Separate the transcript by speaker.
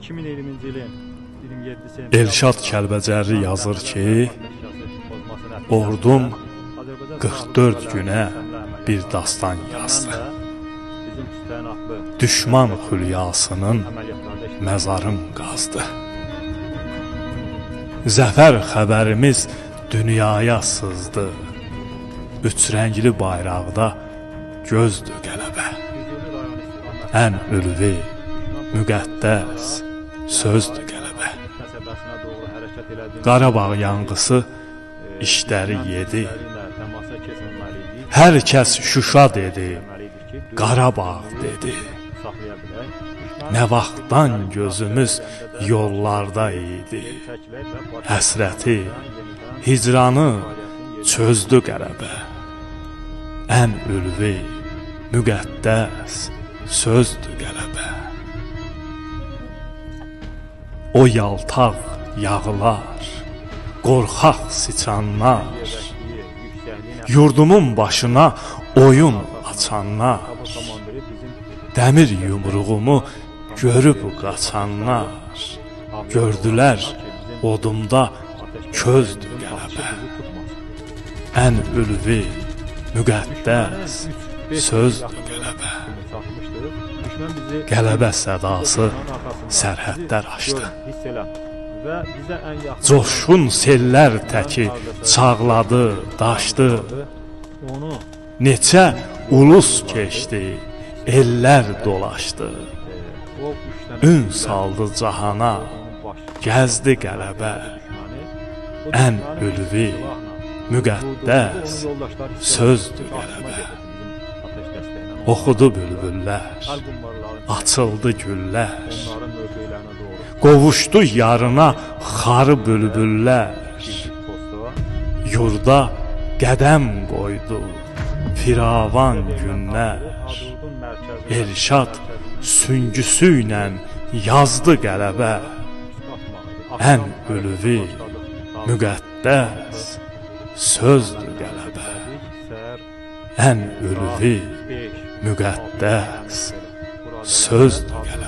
Speaker 1: 2020-ci ilin 27 sentyabr
Speaker 2: Elşad Kəlbəcərli yazır ki, ordum 44 günə bir dastan yazdı. Düşman xülyasının məzarın qazdı. Zəfər xəbərimiz dünyaya sızdı. Üç rəngli bayraqda gözdür qələbə. Ən ülvi, müqəddəs sözdür qələbə. Qarabağ yanğısı işləri yedi. Hər kəs Şuşa dedi, Qarabağ dedi. Nə vaxtdan gözümüz yollarda idi. Həsrəti, hicranı çözdü qələbə. Ən ülvi, müqəddəs sözdür qələbə. O yaltaq yağlar, qorxaq siçanlar, yurdumun başına oyun açanlar, dəmir yumruğumu görüb qaçanlar, gördülər odumda közdür qələbə. Ən ülvi, müqəddəs sözdür qələbə. Qələbə sədası sərhədlər aşdı. Coşqun sellər təki çağladı, daşdı. Neçə ulus keçdi, ellər dolaşdı. Ün saldı cahana, gəzdi qələbə. Ən ülvi, müqəddəs sözdür qələbə. Oxudu bülbüllər, açıldı güllər, qovuşdu yarına xarı bülbüllər. Yurda qədəm qoydu firavan günlər. Elşad süngüsü ilə yazdı qələbə. Ən ülvi, müqəddəs sözdür qələbə. Ən ülvi, müqəddəs sözdür qələbə.